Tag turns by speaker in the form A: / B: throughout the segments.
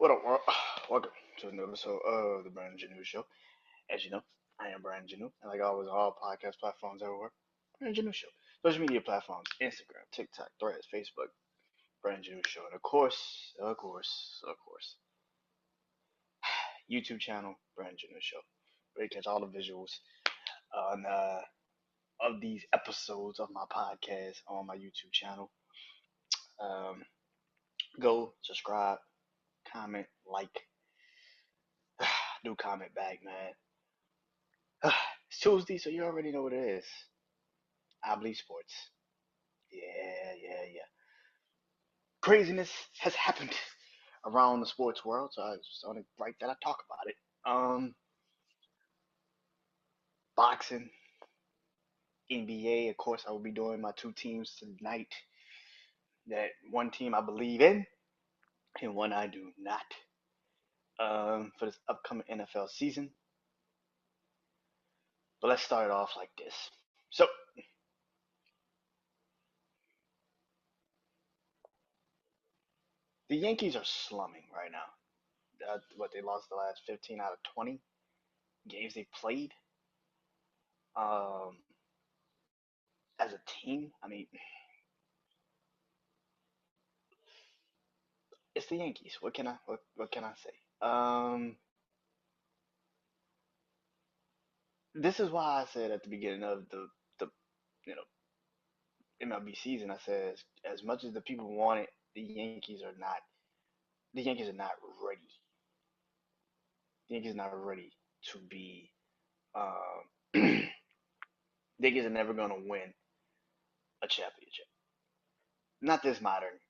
A: What up, world? Welcome to another episode of the Brandon Janeau Show. As you know, I am Brandon Janeau, and like always, all podcast platforms everywhere, Brandon Janeau Show. Social media platforms: Instagram, TikTok, Threads, Facebook, Brandon Janeau Show, and of course, YouTube channel, Brandon Janeau Show. Where you catch all the visuals on of these episodes of my podcast on my YouTube channel. Um, Go subscribe, comment, like, do comment back, man. It's Tuesday, so you already know what it is. I believe sports. Yeah. Craziness has happened around the sports world, so it's only right that I talk about it. Boxing, NBA. Of course, I will be doing my two teams tonight. That one team I believe in, and one I do not. For this upcoming NFL season. But let's start it off like this. So the Yankees are slumming right now. What they lost the last 15 out of 20 games they played. Um, as a team, I mean, it's the Yankees. What can I say? This is why I said at the beginning of the you know MLB season, I said as much as the people want it, the Yankees are not ready. The Yankees are not ready to be. Um, the Yankees are never going to win a championship. Not this modern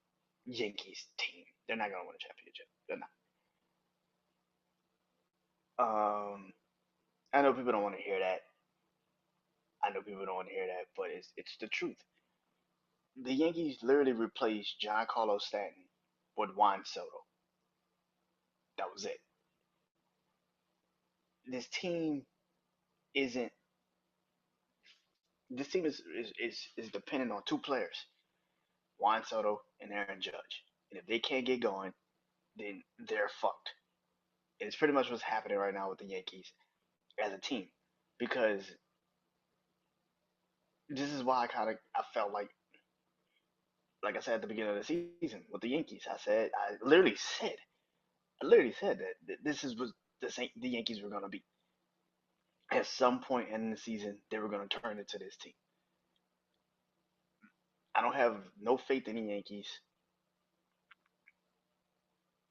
A: Yankees team. They're not going to win a championship. They're not. I know people don't want to hear that. I know people don't want to hear that, but it's the truth. The Yankees literally replaced Giancarlo Stanton with Juan Soto. That was it. This team isn't. This team is dependent on two players, Juan Soto and Aaron Judge. And if they can't get going, then they're fucked. And it's pretty much what's happening right now with the Yankees as a team, because this is why I felt like I said at the beginning of the season with the Yankees. I literally said that this is what the Yankees were gonna be. At some point in the season, they were gonna turn into this team. I don't have no faith in the Yankees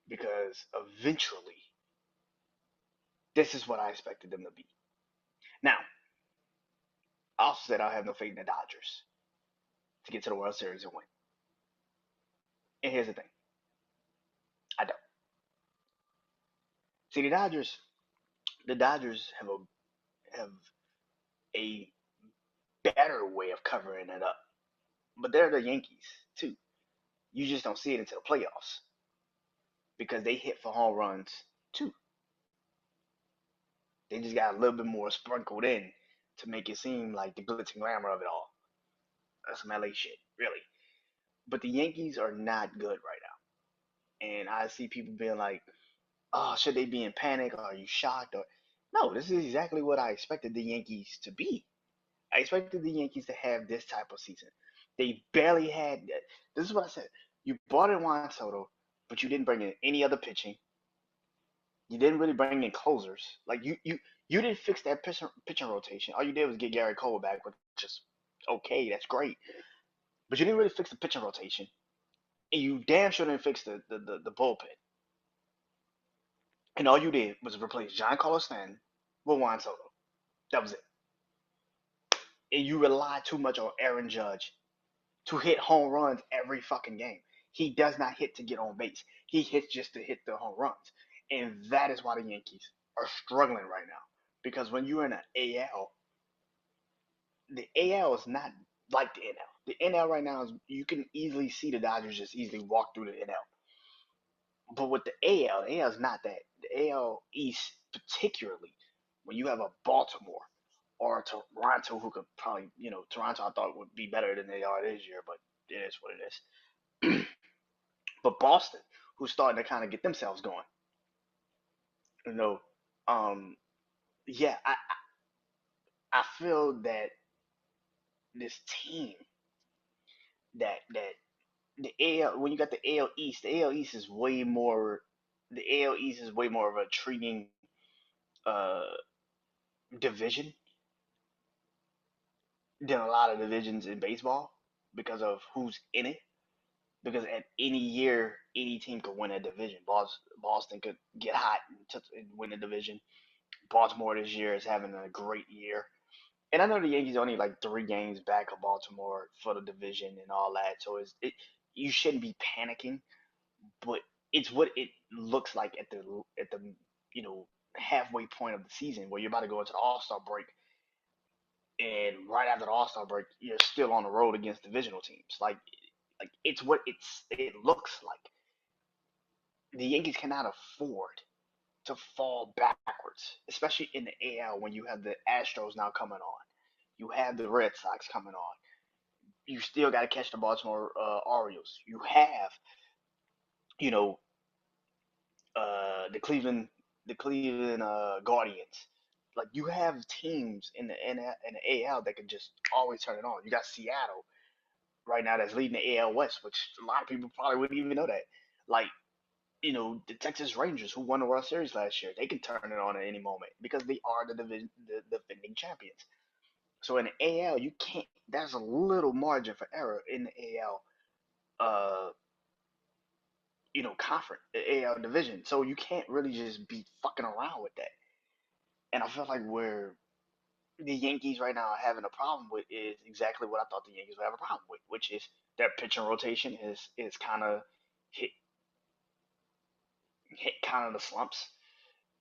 A: because eventually, this is what I expected them to be. Now, I also said I have no faith in the Dodgers to get to the World Series and win. And here's the thing, I don't see The Dodgers have a better way of covering it up, but they're the Yankees too. You just don't see it until the playoffs because they hit for home runs too. They just got a little bit more sprinkled in to make it seem like the glitz and glamour of it all. That's some LA shit, really. But the Yankees are not good right now. And I see people being like, oh, should they be in panic? Or are you shocked? Or no, this is exactly what I expected the Yankees to be. I expected the Yankees to have this type of season. They barely had that. This is what I said. You brought in Juan Soto, but you didn't bring in any other pitching. You didn't really bring in closers. Like you didn't fix that pitching rotation. All you did was get Gary Cole back, which is okay. That's great. But you didn't really fix the pitching rotation, and you damn sure didn't fix the bullpen. And all you did was replace Giancarlo Stanton with Juan Soto. That was it. And you rely too much on Aaron Judge to hit home runs every fucking game. He does not hit to get on base. He hits just to hit the home runs. And that is why the Yankees are struggling right now. Because when you're in an AL, the AL is not like the NL. The NL right now is you can easily see the Dodgers just easily walk through the NL. But with the AL is not that. The AL East, particularly when you have a Baltimore or Toronto, who could probably, Toronto I thought would be better than they are this year, but it is what it is. But Boston, who's starting to kind of get themselves going. You know, um, yeah, I feel that this team that the AL when you got the AL East, the AL East is way more. The AL East is way more of a intriguing uh, division than a lot of divisions in baseball because of who's in it. Because at any year, any team could win a division. Boston could get hot and win a division. Baltimore this year is having a great year. And I know the Yankees are only like 3 games back of Baltimore for the division and all that. So you shouldn't be panicking, but it's what it looks like at the you know halfway point of the season where you're about to go into the All Star break, and right after the All Star break, you're still on the road against divisional teams. Like it's what it looks like. The Yankees cannot afford to fall backwards, especially in the AL when you have the Astros now coming on. You have the Red Sox coming on. You still got to catch the Baltimore Orioles. You have, you know, the Cleveland Guardians. Like you have teams in the AL that can just always turn it on. You got Seattle right now that's leading the AL West, which a lot of people probably wouldn't even know that. Like the Texas Rangers who won the World Series last year, they can turn it on at any moment because they are the defending champions. So in the AL, you can't. There's a little margin for error in the AL, conference, the AL division. So you can't really just be fucking around with that. And I feel like where the Yankees right now are having a problem with is exactly what I thought the Yankees would have a problem with, which is their pitching rotation is kind of hit hit kind of the slumps.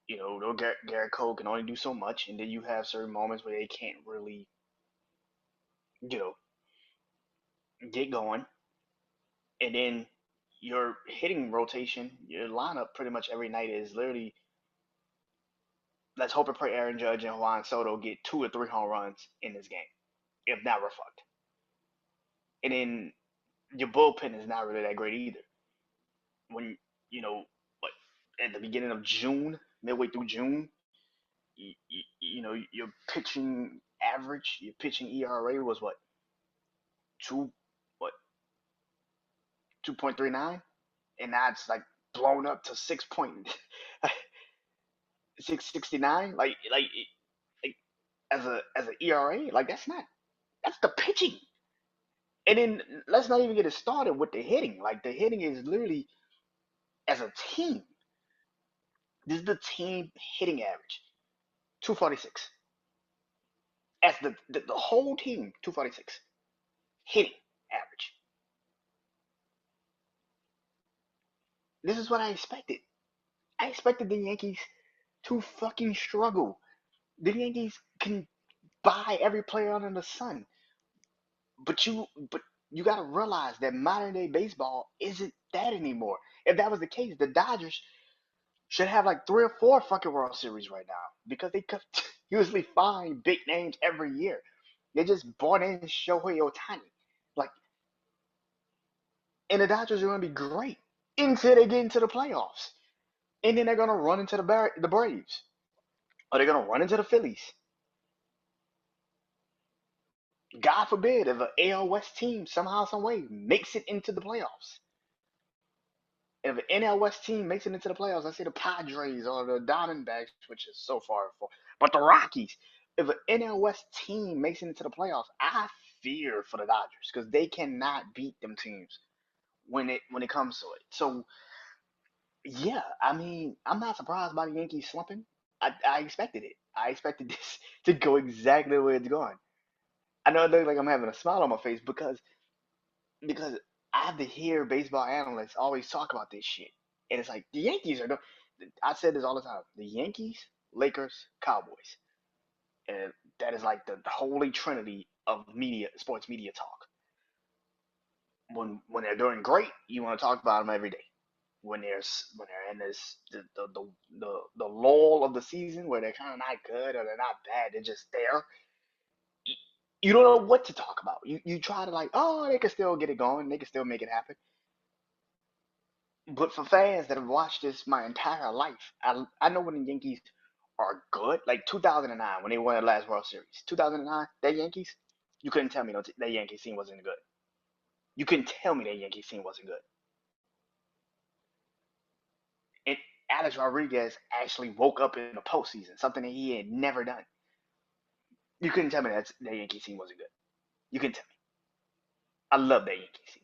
A: No Garrett Cole can only do so much, and then you have certain moments where they can't really, you know, get going. And then your hitting rotation, your lineup pretty much every night is literally let's hope and pray Aaron Judge and Juan Soto get 2 or 3 home runs in this game. If not, we're fucked. And then your bullpen is not really that great either. When what at the beginning of June, midway through June, your pitching average, your pitching ERA was what two what 2.39, and now it's like blown up to 6.669. Like as a ERA, like that's the pitching. And then let's not even get it started with the hitting. Like the hitting is literally as a team. This is the team hitting average, 246. As the whole team, 246 hitting average. This is what I expected. I expected the Yankees to fucking struggle. The Yankees can buy every player under the sun, but you got to realize that modern day baseball isn't that anymore. If that was the case, the Dodgers should have like 3 or 4 fucking World Series right now because they could usually find big names every year. They just bought in Shohei Ohtani, like, and the Dodgers are going to be great until they get into the playoffs, and then they're going to run into the Braves, or they're going to run into the Phillies. God forbid if an AL West team somehow, some way makes it into the playoffs. If an NL West team makes it into the playoffs, I say the Padres or the Diamondbacks, which is so far, but the Rockies. If an NL West team makes it into the playoffs, I fear for the Dodgers because they cannot beat them teams when it comes to it. So yeah, I mean, I'm not surprised by the Yankees slumping. I expected it. I expected this to go exactly the way it's going. I know it looks like I'm having a smile on my face because I have to hear baseball analysts always talk about this shit. And it's like the Yankees are no I said this all the time. The Yankees, Lakers, Cowboys. And that is like the holy trinity of sports media talk. When they're doing great, you want to talk about them every day. When they're in this the lull of the season where they're kind of not good or they're not bad, they're just there. You don't know what to talk about. You try to like, oh, they can still get it going, they can still make it happen. But for fans that have watched this my entire life, I know when the Yankees are good. Like 2009 when they won the last World Series. 2009, that Yankees, you couldn't tell me that Yankees team wasn't good. You couldn't tell me that Yankees team wasn't good. And Alex Rodriguez actually woke up in the postseason, something that he had never done. You couldn't tell me that Yankees team wasn't good. You couldn't tell me. I love that Yankees team.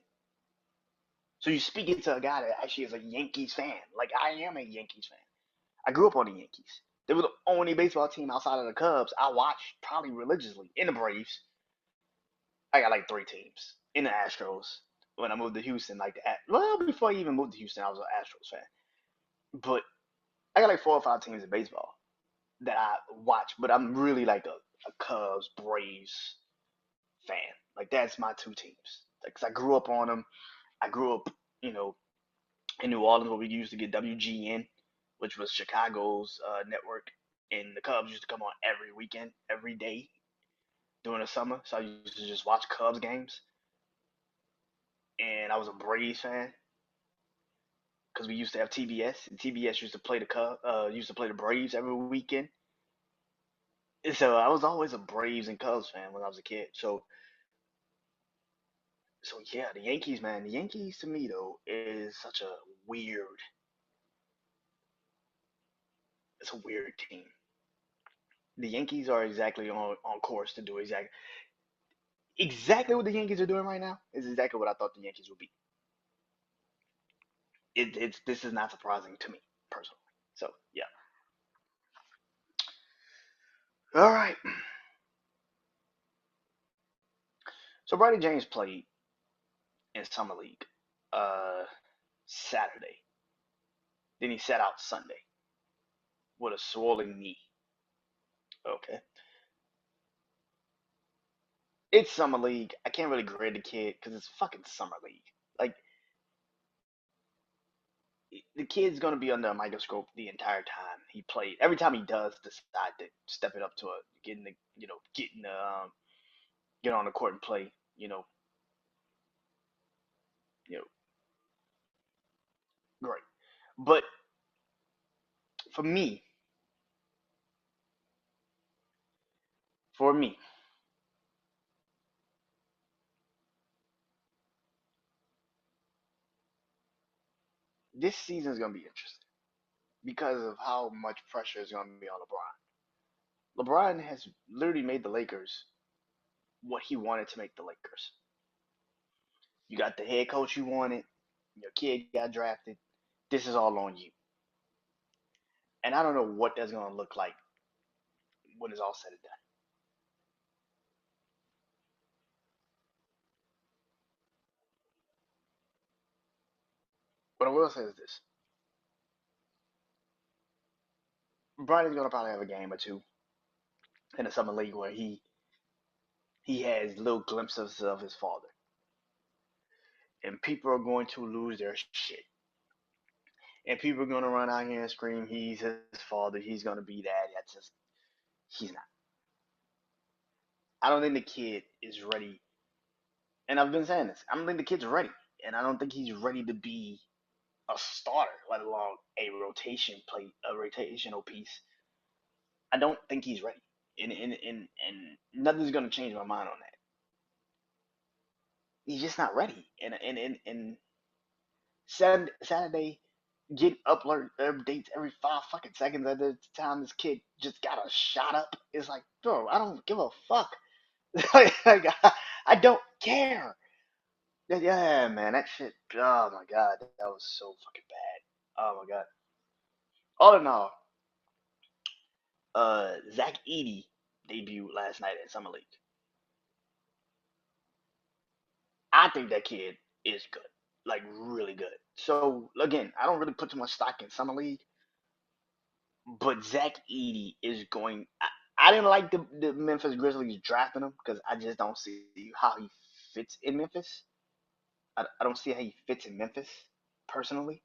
A: So you're speaking to a guy that actually is a Yankees fan. Like I am a Yankees fan. I grew up on the Yankees. They were the only baseball team outside of the Cubs I watched probably religiously. In the Braves, I got like three teams. In the Astros, when I moved to Houston, like that. Well, before I even moved to Houston, I was an Astros fan. But I got like four or five teams in baseball that I watch. But I'm really like a Cubs, Braves fan. Like that's my two teams. Like, 'cause I grew up on them. I grew up, you know, in New Orleans where we used to get WGN, which was Chicago's network, and the Cubs used to come on every weekend, every day during the summer. So I used to just watch Cubs games, and I was a Braves fan because we used to have TBS, and TBS used to play used to play the Braves every weekend. And so I was always a Braves and Cubs fan when I was a kid. So yeah, the Yankees, man, the Yankees to me though is such a weird, it's a weird team. The Yankees are exactly on course to do exactly what the Yankees are doing right now is exactly what I thought the Yankees would be. It's this is not surprising to me personally. So yeah. All right. So Brady James played in summer league uh Saturday. Then he sat out Sunday with a swollen knee. Okay. It's summer league. I can't really grade the kid because it's fucking summer league. Like the kid's gonna be under a microscope the entire time he played. Every time he does decide to step it up to a getting the getting the get on the court and play. You know great. But for me, for me, this season is gonna be interesting because of how much pressure is gonna be on LeBron. LeBron has literally made the Lakers what he wanted to make the Lakers. You got the head coach you wanted. Your kid got drafted. This is all on you. And I don't know what that's gonna look like when it's all said and done. What I will say is this: Brian is gonna probably have a game or two in the summer league where he has little glimpses of his father, and people are going to lose their shit, and people are gonna run out here and scream, "He's his father. He's gonna be that." That's just he's not. I don't think the kid is ready, and I've been saying this. I don't think the kid's ready, and I don't think he's ready to be a starter, let alone a rotational piece. I don't think he's ready, and nothing's gonna change my mind on that. He's just not ready. And Saturday get upload updates every 5 fucking seconds at the time this kid just got a shot up. It's like, bro, I don't give a fuck. like I don't care. Yeah, man, that shit. Oh my god, that was so fucking bad. Oh my god. All in all, Zach Edey debuted last night in summer league. I think that kid is good, like really good. So again, I don't really put too much stock in summer league, but Zach Edey is going. I didn't like the Memphis Grizzlies drafting him because I just don't see how he fits in Memphis. I don't see how he fits in Memphis personally.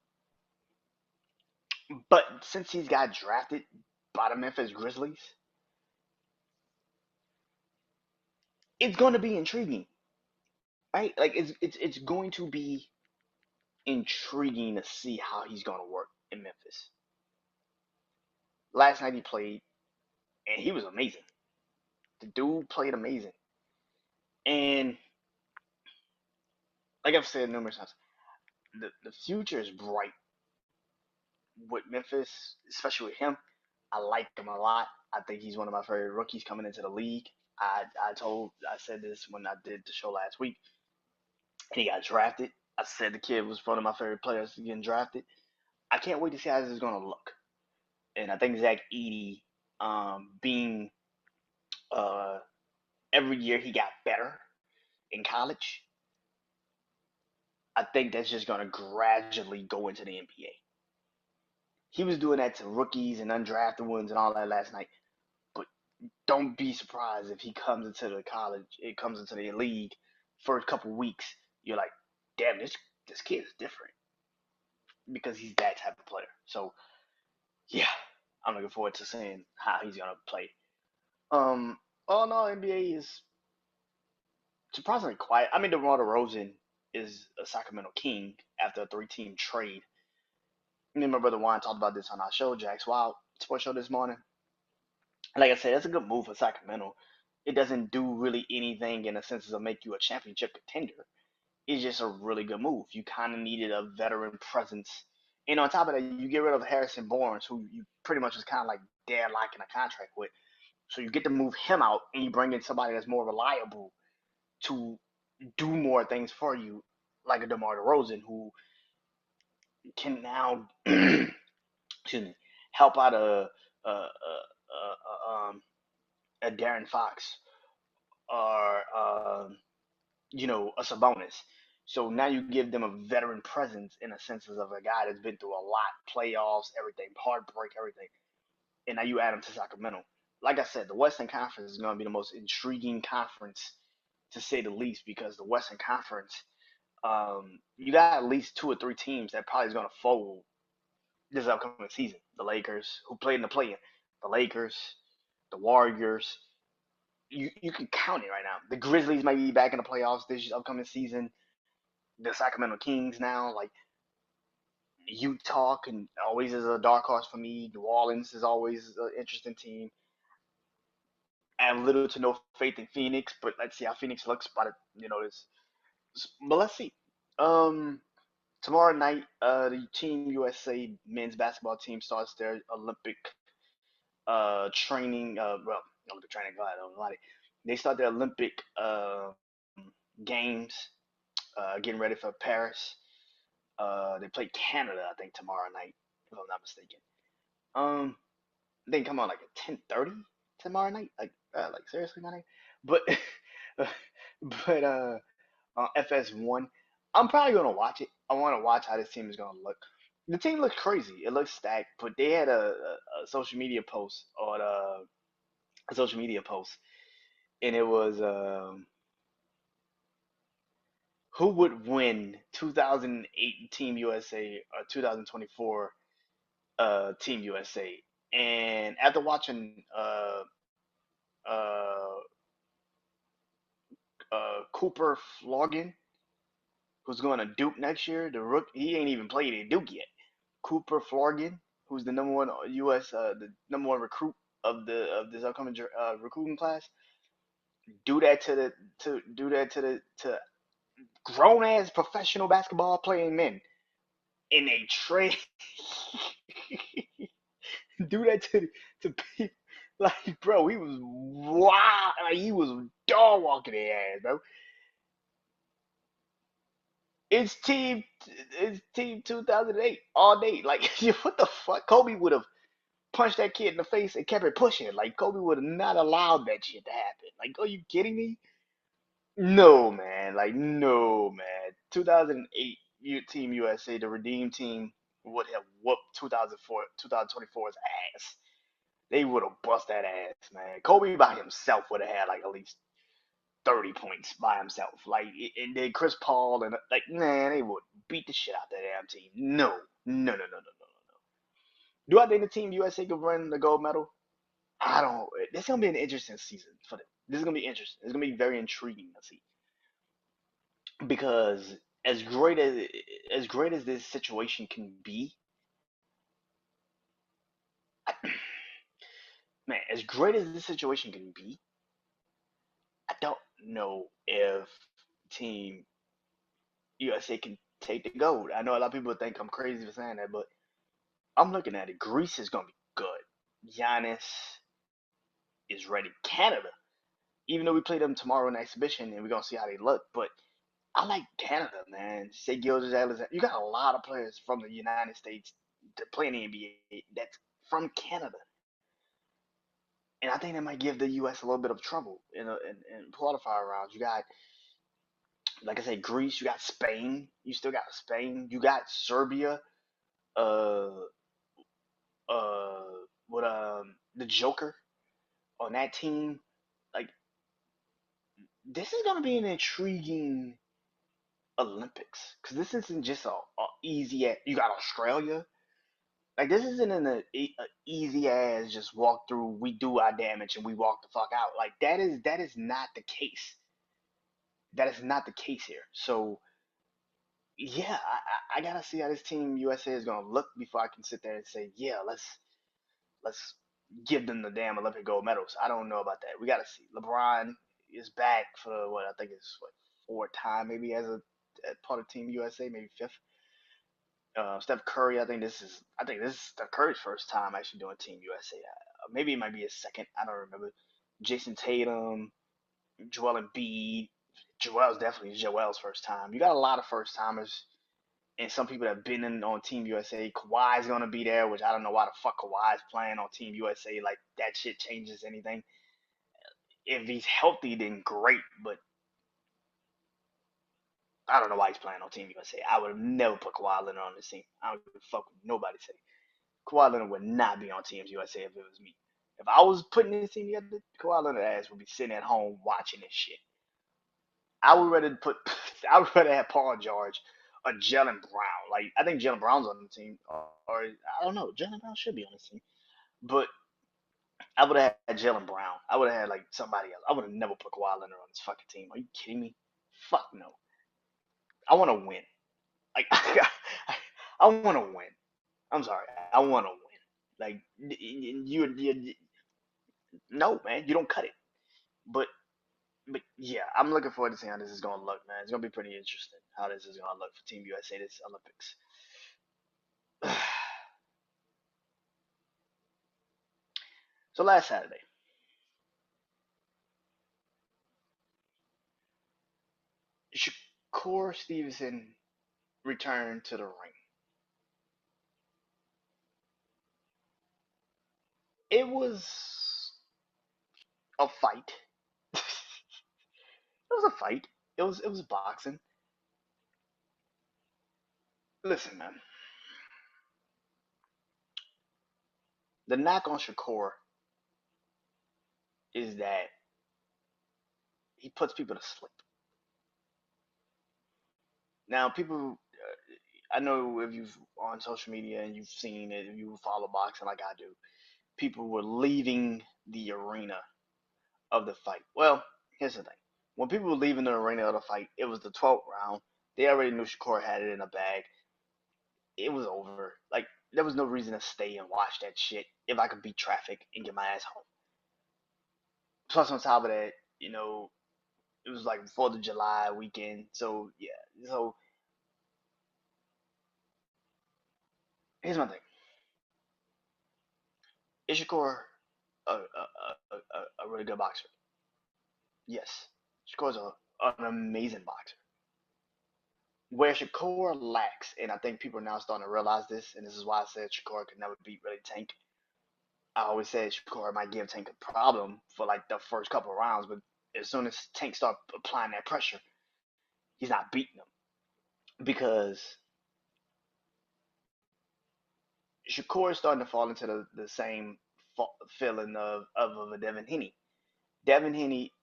A: But since he's got drafted by the Memphis Grizzlies, it's going to be intriguing, right? Like it's going to be intriguing to see how he's going to work in Memphis. Last night he played, and he was amazing. The dude played amazing. And like I've said numerous times, the future is bright with Memphis, especially with him. I like him a lot. I think he's one of my favorite rookies coming into the league. I said this when I did the show last week. He got drafted. I said the kid was one of my favorite players getting drafted. I can't wait to see how this is going to look. And I think Zach Edey, being uh, every year he got better in college. I think that's just going to gradually go into the NBA. He was doing that to rookies and undrafted ones and all that last night. But don't be surprised if he comes into the college, it comes into the league for a couple weeks. You're like, damn, this kid is different because he's that type of player. So yeah, I'm looking forward to seeing how he's gonna play. All in all, NBA is surprisingly quiet. I mean, DeMar DeRozan is a Sacramento King after a three-team trade. Me and my brother Juan talked about this on our show, Jack's Wild Sports Show this morning. Like I said, that's a good move for Sacramento. It doesn't do really anything in the sense of make you a championship contender. It's just a really good move. You kind of needed a veteran presence. And on top of that, you get rid of Harrison Barnes, who you pretty much was kind of like deadlocking a contract with. So you get to move him out and you bring in somebody that's more reliable to do more things for you, like a DeMar DeRozan, who can now excuse me, help out a Darren Fox or a Sabonis. So now you give them a veteran presence in a sense of a guy that's been through a lot, playoffs, everything, heartbreak, everything, and now you add him to Sacramento. Like I said, the Western Conference is going to be the most intriguing conference to say the least because the Western Conference, you got at least two or three teams that probably is going to fold this upcoming season. The Lakers, who played in the play-in, the Lakers, the Warriors. You can count it right now. The Grizzlies might be back in the playoffs this upcoming season. The Sacramento Kings now, like Utah can always is a dark horse for me. New Orleans is always an interesting team. I have little to no faith in Phoenix, but let's see how Phoenix looks. This, but let's see. Um, Tomorrow night, the Team USA men's basketball team starts their Olympic training. Olympic training. God, I don't know. They start their Olympic games, getting ready for Paris. They play Canada, I think, tomorrow night, if I'm not mistaken. Um, they come on like at 10:30 tomorrow night. Like seriously, my name. But, but FS1, I'm probably gonna watch it. I want to watch how this team is gonna look. The team looks crazy. It looks stacked, but they had a social media post on a social media post, and it was who would win 2008 Team USA or 2024 Team USA. And after watching uh, Cooper Flogin, who's going to Duke next year, the rook, he ain't even played at Duke yet. Cooper Flogin, who's the number one U.S. The number one recruit of this upcoming recruiting class, do that to the to do that to grown ass professional basketball playing men in a trade. Do that to people. Like, bro, he was wild. Like, he was dog walking their ass, bro. It's team, it's team 2008 all day. Like, what the fuck? Kobe would have punched that kid in the face and kept it pushing. Like, Kobe would have not allowed that shit to happen. Like, are you kidding me? No, man. Like, no, man. 2008 Team USA, the Redeem team, would have whooped 2004, 2024's ass. They would have bust that ass, man. Kobe by himself would have had like at least 30 points by himself. Like, and then Chris Paul and like, man, they would beat the shit out that damn team. No, no, no, no, no, no, no. Do I think the team USA could win the gold medal? I don't. This is gonna be an interesting season for them. This is gonna be interesting. It's gonna be very intriguing to see because as great as this situation can be, man, as great as this situation can be, I don't know if Team USA can take the gold. I know a lot of people think I'm crazy for saying that, but I'm looking at it. Greece is gonna be good. Giannis is ready. Canada, even though we play them tomorrow in the exhibition and we're gonna see how they look, but I like Canada, man. Say Gildas Alexander. You got a lot of players from the United States to play in the NBA that's from Canada, and I think that might give the U.S. a little bit of trouble in qualifier rounds. You got, like I said, Greece. You got Spain. You still got Spain. You got Serbia. Uh, uh, with the Joker on that team. Like, this is gonna be an intriguing Olympics because this isn't just a easy. You got Australia. Like, this isn't a easy as just walk through. We do our damage and we walk the fuck out. Like, that is not the case. That is not the case here. So yeah, I gotta see how this team USA is gonna look before I can sit there and say, yeah, let's give them the damn Olympic gold medals. I don't know about that. We gotta see. LeBron is back for what I think is what, fourth time maybe as part of Team USA, maybe fifth. Steph Curry, I think this is Steph Curry's first time actually doing Team USA. Maybe it might be his second. I don't remember. Jason Tatum, Joel Embiid. Joel's definitely Joel's first time. You got a lot of first timers and some people that have been in on Team USA. Kawhi's gonna be there, which I don't know why the fuck Kawhi's playing on Team USA. Like, that shit changes anything. If he's healthy, then great. But I don't know why he's playing on Team USA. I would have never put Kawhi Leonard on this team. I don't give a fuck what nobody say. Kawhi Leonard would not be on Team USA if it was me. If I was putting this team together, Kawhi Leonard ass would be sitting at home watching this shit. I would rather put, I would rather have Paul George or Jalen Brown. Like, I think Jalen Brown's on the team, or I don't know, Jalen Brown should be on this team. But I would have had Jalen Brown. I would have had like somebody else. I would have never put Kawhi Leonard on this fucking team. Are you kidding me? Fuck no. I want to win. Like, I want to win. I'm sorry. I want to win. Like, you, no, man, you don't cut it. But yeah, I'm looking forward to seeing how this is gonna look, man. It's gonna be pretty interesting how this is gonna look for Team USA this Olympics. So last Saturday, Shakur Stevenson returned to the ring. It was a fight. It was a fight. It was boxing. Listen, man. The knock on Shakur is that he puts people to sleep. Now, people, I know if you've on social media and you've seen it, if you follow boxing like I do, people were leaving the arena of the fight. Well, here's the thing: when people were leaving the arena of the fight, it was the 12th round. They already knew Shakur had it in a bag. It was over. Like, there was no reason to stay and watch that shit if I could beat traffic and get my ass home. Plus, on top of that, it was like 4th of July weekend. So yeah. So here's my thing: is Shakur a really good boxer? Yes, Shakur's an amazing boxer. Where Shakur lacks, and I think people are now starting to realize this, and this is why I said Shakur could never beat really Tank. I always said Shakur might give Tank a problem for like the first couple of rounds, but as soon as Tank start applying that pressure, he's not beating him because Shakur is starting to fall into the same feeling of a Devin Haney. Devin Haney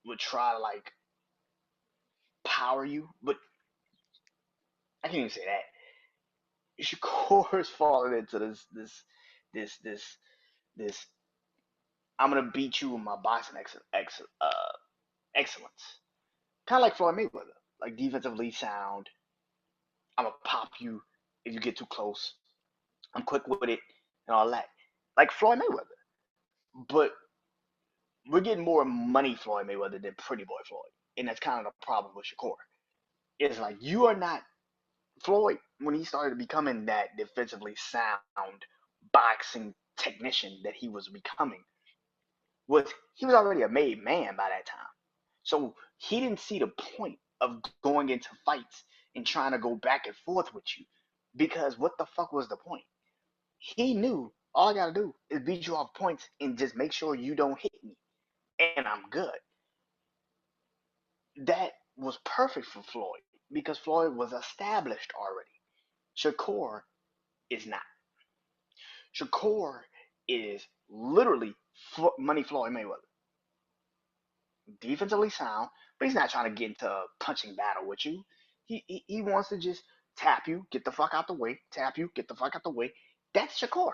A: would try to like power you, but I can't even say that. Shakur is falling into this this I'm gonna beat you with my boxing excellence. Kind of like Floyd Mayweather, like defensively sound. you if you get too close. I'm quick with it and all that. Like Floyd Mayweather. But we're getting more money Floyd Mayweather than Pretty Boy Floyd. And that's kind of the problem with Shakur. It's like you are not Floyd when he started becoming that defensively sound boxing technician that he was becoming was he was already a made man by that time. So he didn't see the point of going into fights and trying to go back and forth with you. Because what the fuck was the point? He knew all I gotta do is beat you off points and just make sure you don't hit me. And I'm good. That was perfect for Floyd because Floyd was established already. Shakur is not. Shakur is literally money Floyd Mayweather. Defensively sound, but he's not trying to get into a punching battle with you. He wants to just tap you, get the fuck out the way, tap you, get the fuck out the way. That's Shakur.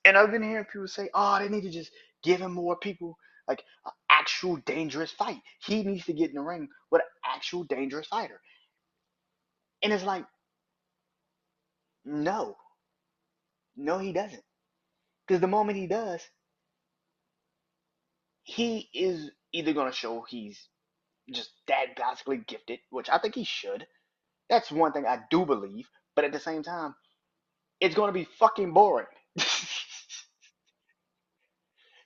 A: And I've been hearing people say, oh, they need to just give him more people, like an actual dangerous fight. He needs to get in the ring with an actual dangerous fighter. And it's like, no, no, he doesn't. Because the moment he does, he is either going to show he's just that basically gifted, which I think he should. That's one thing I do believe. But at the same time, it's going to be fucking boring.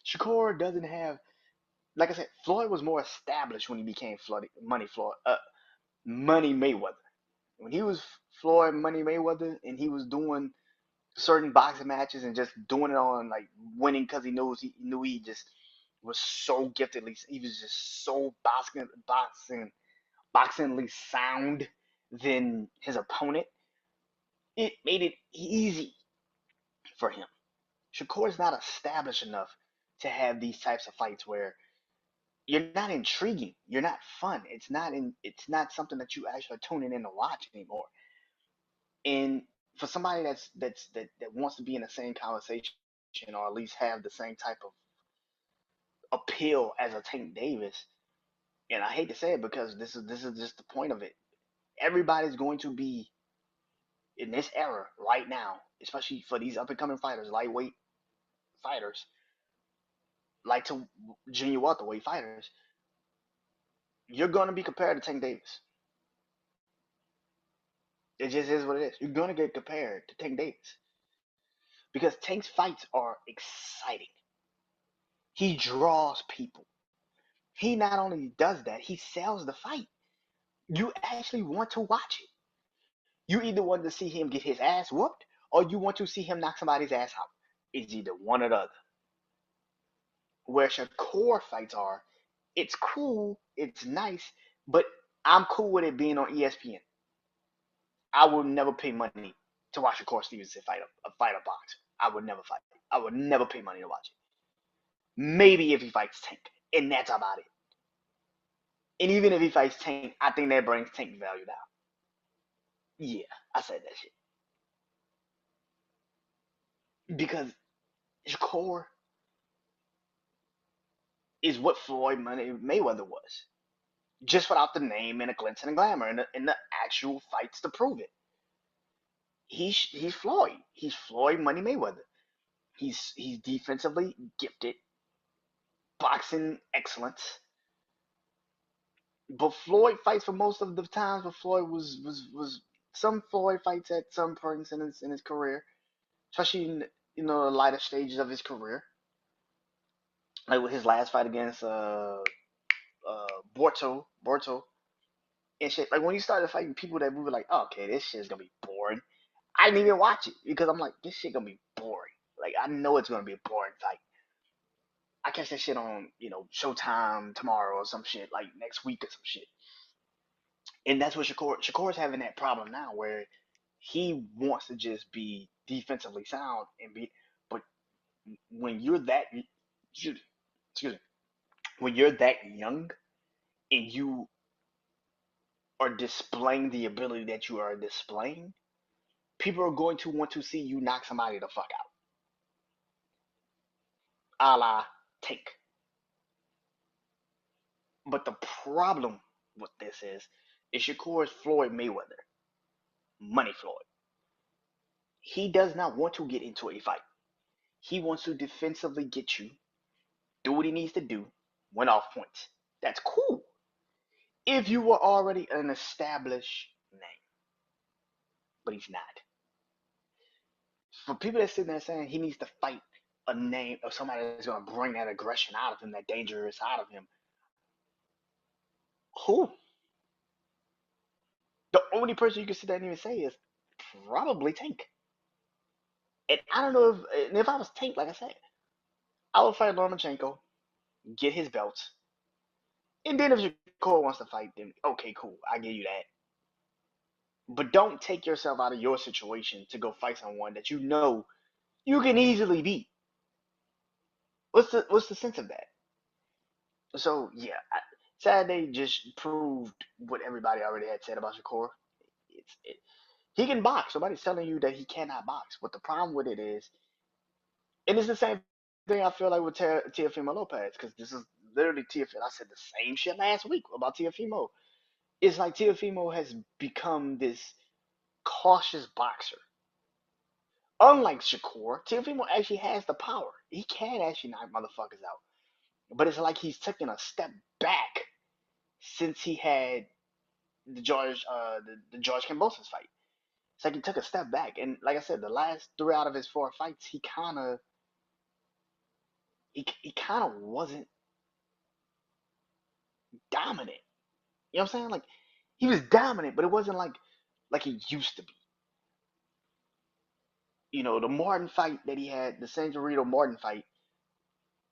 A: Shakur doesn't have, like I said, Floyd was more established when he became Money Mayweather. When he was Floyd Money Mayweather and he was doing certain boxing matches and just doing it on like winning because he knew he just was so giftedly, he was just so boxingly sound than his opponent. It made it easy for him. Shakur is not established enough to have these types of fights where you're not intriguing, you're not fun. It's not something that you actually are tuning in to watch anymore. And for somebody that wants to be in the same conversation or at least have the same type of appeal as a Tank Davis, and I hate to say it because this is just the point of it. Everybody's going to be in this era right now, especially for these up and coming fighters, lightweight fighters, light to junior welterweight fighters. You're going to be compared to Tank Davis. It just is what it is. You're going to get compared to Tank Davis because Tank's fights are exciting. He draws people. He not only does that, he sells the fight. You actually want to watch it. You either want to see him get his ass whooped or you want to see him knock somebody's ass out. It's either one or the other. Where Shakur fights are, it's cool, it's nice, but I'm cool with it being on ESPN. I will never pay money to watch Shakur Stevenson fight a boxer. I would never fight. I would never pay money to watch it. Maybe if he fights Tank, and that's about it. And even if he fights Tank, I think that brings Tank value down. Yeah, I said that shit because Shakur is what Floyd Mayweather was, just without the name and the glitz and the glamour and the actual fights to prove it. He's Floyd. He's Floyd Money Mayweather. He's defensively gifted, boxing excellence. But Floyd fights for most of the times. But Floyd was some Floyd fights at some points in his career, especially in the later stages of his career, like with his last fight against Borto and shit. Like when he started fighting people that we were like, oh, okay, this shit's gonna be boring. I didn't even watch it because I'm like, this shit gonna be boring. Like I know it's gonna be a boring fight. I catch that shit on Showtime tomorrow or some shit like next week or some shit. And that's what Shakur's having that problem now where he wants to just be defensively sound and be, but when you're that excuse me, when you're that young and you are displaying the ability that you are displaying, people are going to want to see you knock somebody the fuck out, a la Tank. But the problem with this is Shakur is Floyd Mayweather, money Floyd. He does not want to get into a fight. He wants to defensively get you, do what he needs to do, win off points. That's cool. If you were already an established name, but he's not. For people that sit there saying he needs to fight a name of somebody that's going to bring that aggression out of him, that dangerous out of him, who? The only person you can sit there and even say is probably Tank. And I don't know if I was Tank, like I said, I would fight Lomachenko, get his belts, and then if Shakur wants to fight, then okay, cool, I give you that. But don't take yourself out of your situation to go fight someone that you know you can easily beat. What's the sense of that? So yeah, Saturday just proved what everybody already had said about Shakur. It, he can box. Nobody's telling you that he cannot box. But the problem with it is, and it's the same thing I feel like with Teofimo Lopez, because this is literally Teofimo. I said the same shit last week about Teofimo. It's like Teofimo has become this cautious boxer. Unlike Shakur, Teofimo actually has the power. He can actually knock motherfuckers out. But it's like he's taking a step back since he had the George Kambosos fight. It's like he took a step back, and like I said, the last three out of his four fights, he kind of wasn't dominant. You know what I'm saying? Like he was dominant, but it wasn't like he used to be. The Martin fight that he had, the Sanjarito Martin fight,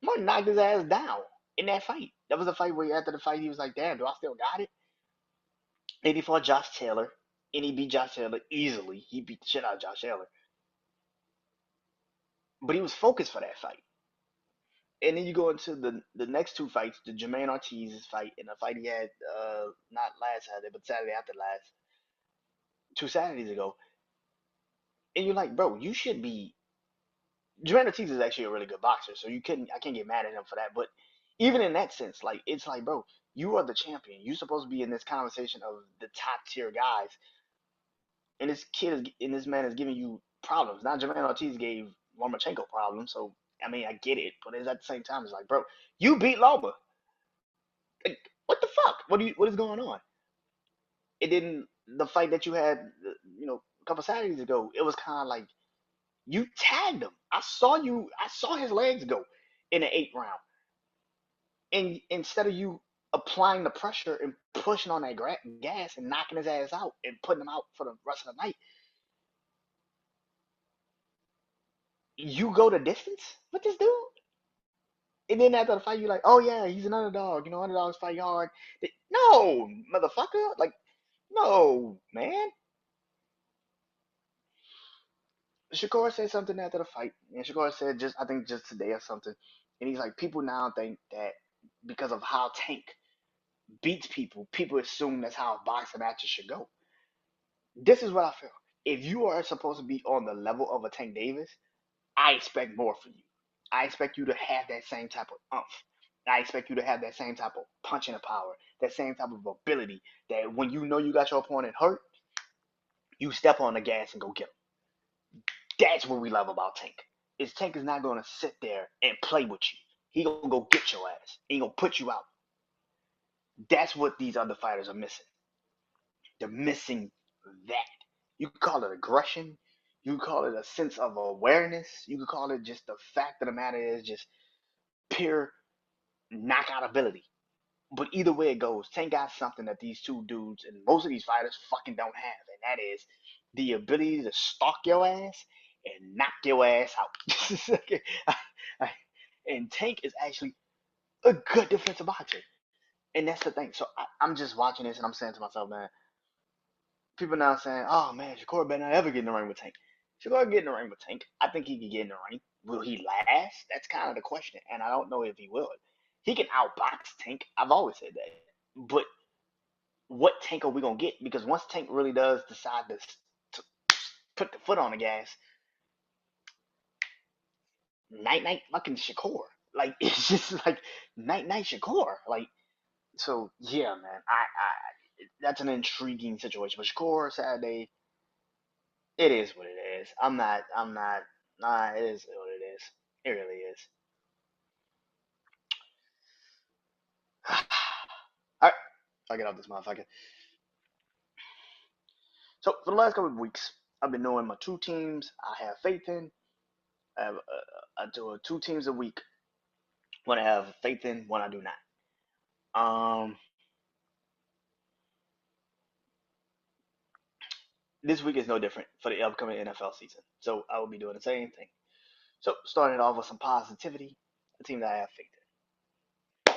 A: Martin knocked his ass down in that fight. That was a fight where after the fight he was like, "Damn, do I still got it?" And he fought Josh Taylor, and he beat Josh Taylor easily. He beat the shit out of Josh Taylor, but he was focused for that fight. And then you go into the next two fights, the Jermaine Ortiz's fight and the fight he had not last Saturday, but Saturday after last, 2 Saturdays ago. And you're like, bro, you should be. Jermaine Ortiz is actually a really good boxer, so I can't get mad at him for that. But even in that sense, like it's like, bro, you are the champion. You're supposed to be in this conversation of the top tier guys, and this man is giving you problems. Now Jermaine Ortiz gave Lomachenko problems, so I mean I get it, but it's at the same time it's like, bro, you beat Loma. Like, what the fuck? What is going on? And then the fight that you had, a couple Saturdays ago, it was kind of like you tagged him. I saw his legs go in the eighth round, and instead of you applying the pressure and pushing on that gas and knocking his ass out and putting him out for the rest of the night, you go the distance with this dude. And then after the fight, you're like, oh yeah, he's an underdog. Underdogs fight hard. No, motherfucker. Like, no, man. Shakur said something after the fight, and Shakur said I think just today or something, and he's like, people now think that because of how Tank beats people, people assume that's how boxing matches should go. This is what I feel. If you are supposed to be on the level of a Tank Davis, I expect more from you. I expect you to have that same type of umph. I expect you to have that same type of punching power, that same type of ability. That when you know you got your opponent hurt, you step on the gas and go get him. That's what we love about Tank. Is Tank is not gonna sit there and play with you. He gonna go get your ass. He gonna put you out. That's what these other fighters are missing. They're missing that. You could call it aggression. You could call it a sense of awareness. You could call it just the fact of the matter is just pure knockout ability. But either way it goes, Tank got something that these two dudes and most of these fighters fucking don't have, and that is the ability to stalk your ass and knock your ass out. And Tank is actually a good defensive boxer, and that's the thing. So I'm just watching this and I'm saying to myself, man, people now saying, oh man, Shakur better not ever get in the ring with Tank. Shakur get in the ring with Tank. I think he could get in the ring. Will he last? That's kind of the question, and I don't know if he will. He can outbox Tank. I've always said that. But what Tank are we gonna get? Because once Tank really does decide to put the foot on the gas, night night fucking Shakur. Like it's just like night night Shakur. Like so, yeah, man. That's an intriguing situation. But Shakur Saturday, it is what it is. I'm not. I'm not. Nah, it is what it is. It really is. All right, I'll get off this motherfucker. So for the last couple of weeks, I've been knowing my two teams I have faith in. I do two teams a week. One I have faith in, one I do not. Um, this week is no different for the upcoming NFL season. So I will be doing the same thing. So starting off with some positivity, the team that I have faith in.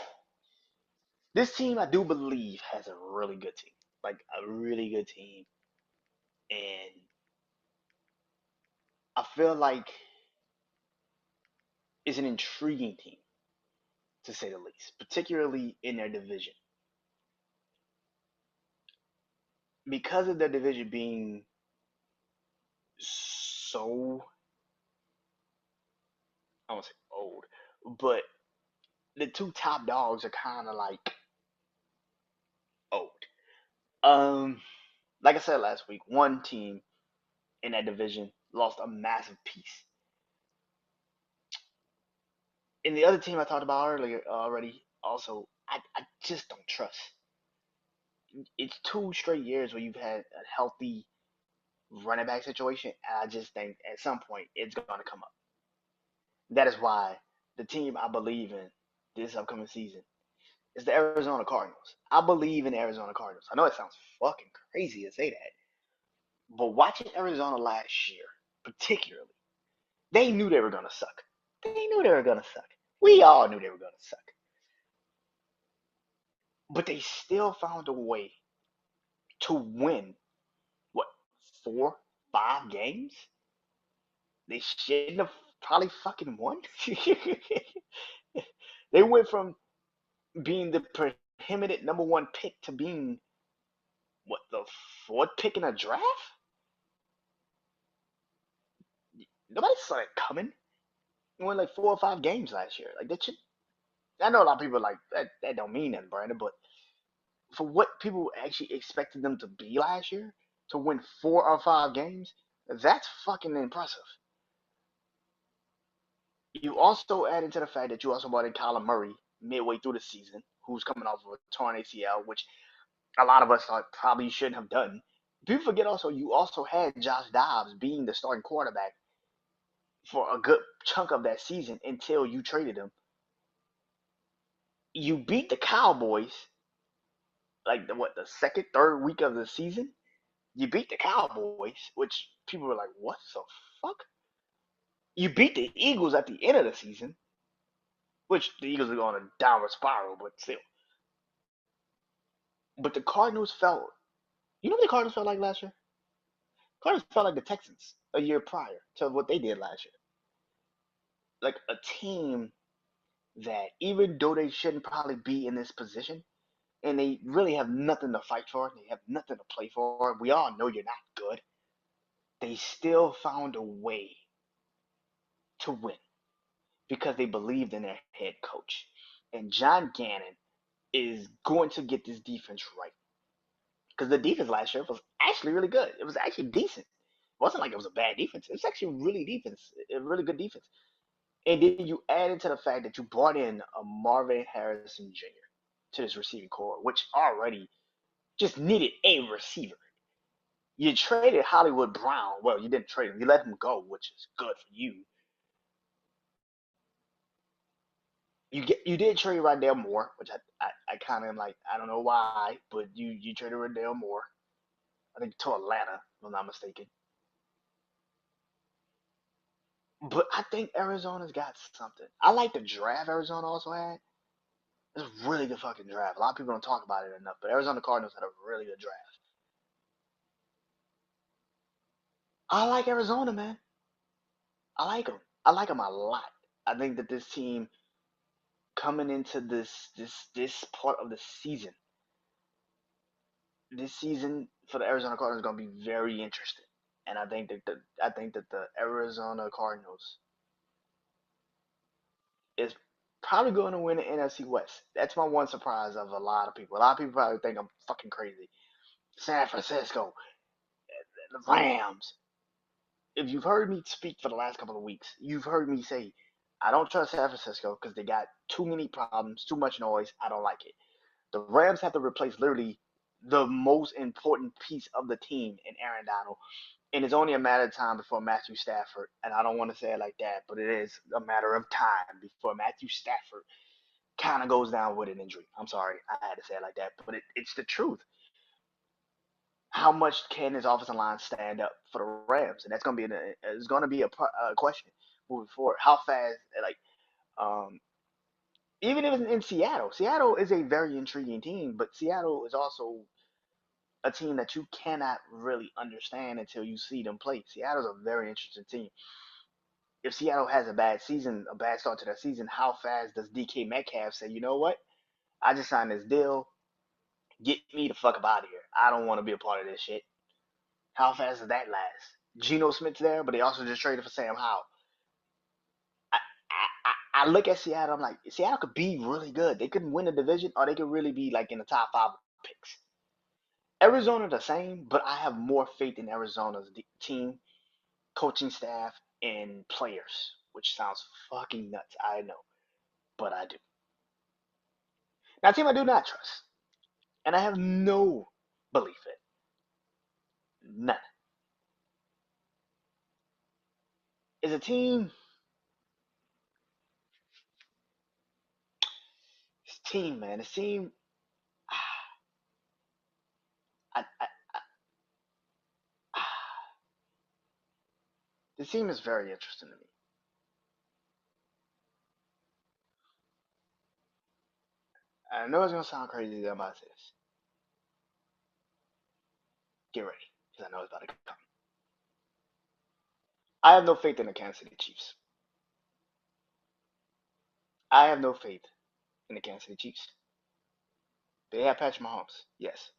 A: This team I do believe has a really good team, like a really good team, and I feel like it's an intriguing team to say the least, particularly in their division because of their division being so I don't say old, but the two top dogs are kind of like old. Um, like I said last week, one team in that division lost a massive piece. And the other team I talked about earlier already, also, I just don't trust. It's two straight years where you've had a healthy running back situation, and I just think at some point it's going to come up. That is why the team I believe in this upcoming season is the Arizona Cardinals. I believe in the Arizona Cardinals. I know it sounds fucking crazy to say that, but watching Arizona last year, particularly, they knew they were going to suck. They knew they were going to suck. We all knew they were going to suck. But they still found a way to win, what, 4, 5 games? They shouldn't have probably fucking won. They went from being the prohibited number one pick to being, what, the fourth pick in a draft? Nobody saw it coming. We won like 4 or 5 games last year. Like, that shit. I know a lot of people are like, that don't mean nothing, Brandon, but for what people actually expected them to be last year, to win 4 or 5 games, that's fucking impressive. You also add into the fact that you also brought in Kyler Murray midway through the season, who's coming off of a torn ACL, which a lot of us thought probably shouldn't have done. People forget also you also had Josh Dobbs being the starting quarterback for a good chunk of that season until you traded him. You beat the Cowboys like the second, third week of the season. You beat the Cowboys, which people were like, "What the fuck?" You beat the Eagles at the end of the season, which the Eagles are on a downward spiral, but still. But the Cardinals felt, you know what the Cardinals felt like last year? Cardinals felt like the Texans a year prior to what they did last year. Like a team that, even though they shouldn't probably be in this position, and they really have nothing to fight for, they have nothing to play for, we all know you're not good, they still found a way to win because they believed in their head coach. And John Gannon is going to get this defense right. Because the defense last year was actually really good. It was actually decent. It wasn't like it was a bad defense. It was actually really defense, a really good defense. And then you add into the fact that you brought in a Marvin Harrison Jr. to this receiving core, which already just needed a receiver. You traded Hollywood Brown. Well, you didn't trade him. You let him go, which is good for you. You did trade Rondale Moore, which I kind of am like, I don't know why, but you traded Rondale Moore. I think to Atlanta, if I'm not mistaken. But I think Arizona's got something. I like the draft Arizona also had. It's a really good fucking draft. A lot of people don't talk about it enough, but Arizona Cardinals had a really good draft. I like Arizona, man. I like them. I like them a lot. I think that this team coming into this part of the season, this season for the Arizona Cardinals is going to be very interesting. And I think that the Arizona Cardinals is probably going to win the NFC West. That's my one surprise of a lot of people. A lot of people probably think I'm fucking crazy. San Francisco, the Rams. if you've heard me speak for the last couple of weeks, you've heard me say I don't trust San Francisco because they got too many problems, too much noise. I don't like it. The Rams have to replace literally the most important piece of the team in Aaron Donald, and it's only a matter of time before Matthew Stafford. And I don't want to say it like that, but it is a matter of time before Matthew Stafford kind of goes down with an injury. I'm sorry, I had to say it like that, but it's the truth. How much can his offensive line stand up for the Rams? And that's going to be it's going to be a question moving forward. How fast, like, um, even if it's in Seattle, Seattle is a very intriguing team, but Seattle is also a team that you cannot really understand until you see them play. Seattle's a very interesting team. If Seattle has a bad season, a bad start to their season, how fast does DK Metcalf say, you know what? I just signed this deal. Get me the fuck up out of here. I don't want to be a part of this shit. How fast does that last? Geno Smith's there, but they also just traded for Sam Howell. I, I look at Seattle. I'm like, Seattle could be really good. They could win the division, or they could really be like in the top five picks. Arizona the same, but I have more faith in Arizona's team, coaching staff, and players, which sounds fucking nuts. I know, but I do. Now, a team I do not trust, and I have no belief in, none, is a team. This team, man, this team. I, this team is very interesting to me. I know it's gonna sound crazy that I'm about to say this. Get ready, because I know it's about to come. I have no faith in the Kansas City Chiefs. I have no faith in the Kansas City Chiefs. They have Patrick Mahomes, yes.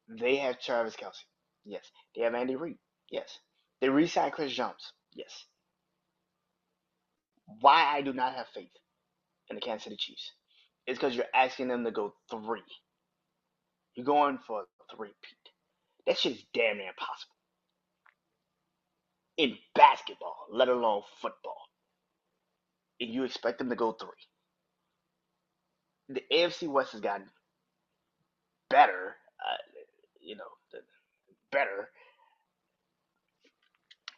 A: They have Travis Kelsey, yes. They have Andy Reid, yes. They re-signed Chris Jones, yes. Why I do not have faith in the Kansas City Chiefs is because you're asking them to go three. You're going for a three-peat. That shit is damn near impossible in basketball, let alone football. And you expect them to go three. The AFC West has gotten better, you know, better.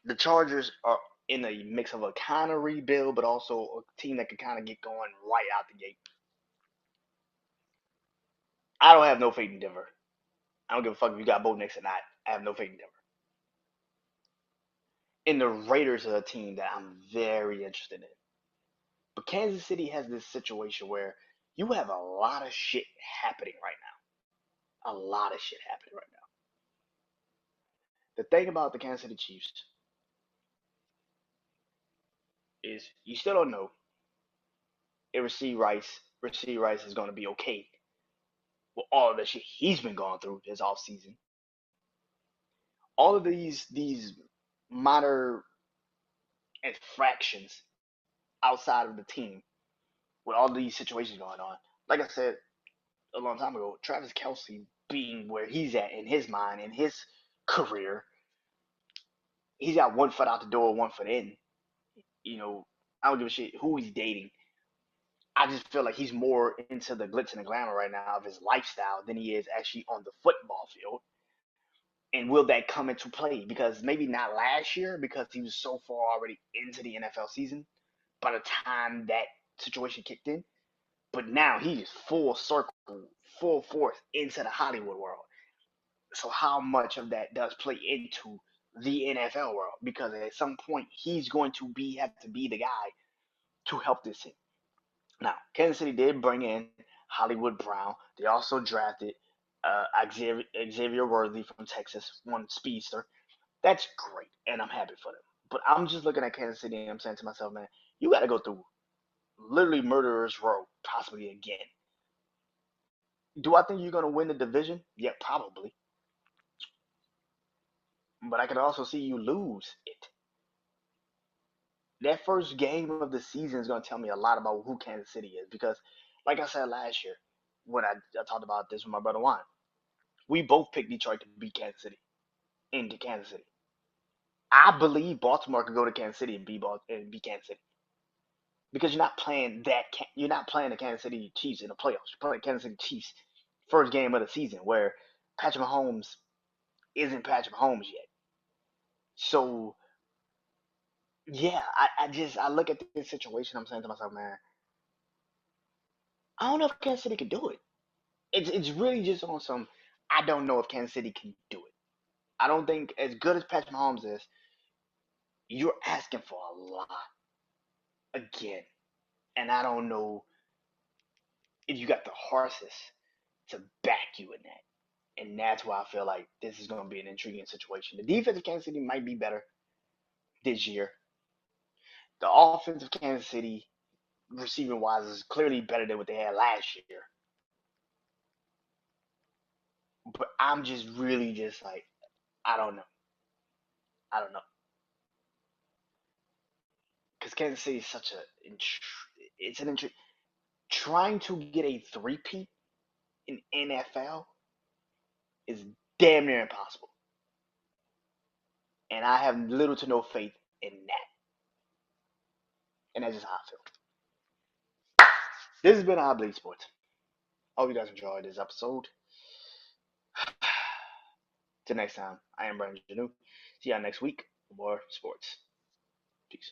A: The Chargers are in a mix of a kind of rebuild, but also a team that can kind of get going right out the gate. I don't have no faith in Denver. I don't give a fuck if you got Bo Nix or not. I have no faith in Denver. And the Raiders are a team that I'm very interested in. But Kansas City has this situation where you have a lot of shit happening right now. A lot of shit happening right now. The thing about the Kansas City Chiefs is you still don't know if Rasheed Rice is going to be okay with all of the shit he's been going through this offseason. All of these minor infractions outside of the team with all these situations going on. Like I said a long time ago, Travis Kelsey being where he's at in his mind, in his career, he's got one foot out the door, one foot in. You know, I don't give a shit who he's dating. I just feel like he's more into the glitz and the glamour right now of his lifestyle than he is actually on the football field. And will that come into play? Because maybe not last year because he was so far already into the NFL season by the time that situation kicked in. But now he's full circle, full force into the Hollywood world. So how much of that does play into the NFL world? Because at some point he's going to have to be the guy to help this team. Now, Kansas City did bring in Hollywood Brown. They also drafted Xavier Worthy from Texas, one speedster. That's great, and I'm happy for them. But I'm just looking at Kansas City and I'm saying to myself, man, you got to go through literally murderer's row, possibly again. Do I think you're going to win the division? Yeah, probably. But I can also see you lose it. That first game of the season is going to tell me a lot about who Kansas City is because, like I said last year, when I talked about this with my brother Juan, we both picked Detroit to beat Kansas City into Kansas City. I believe Baltimore could go to Kansas City and beat Kansas City because you're not playing the Kansas City Chiefs in the playoffs. You're playing Kansas City Chiefs first game of the season where Patrick Mahomes isn't Patrick Mahomes yet. So yeah, I look at this situation. I'm saying to myself, man, I don't know if Kansas City can do it. It's really just on some. I don't know if Kansas City can do it. I don't think as good as Patrick Mahomes is, you're asking for a lot again, and I don't know if you got the horses to back you in that. And that's why I feel like this is going to be an intriguing situation. The defense of Kansas City might be better this year. The offense of Kansas City, receiving wise, is clearly better than what they had last year. But I'm just really just like, I don't know. I don't know. Because Kansas City is such a, it's an intrigue. Trying to get a three-peat in NFL is damn near impossible. And I have little to no faith in that. And that's just how I feel. This has been I Bleed Sports. Hope you guys enjoyed this episode. Till next time, I am Brandon Janeau. See y'all next week for more sports. Peace.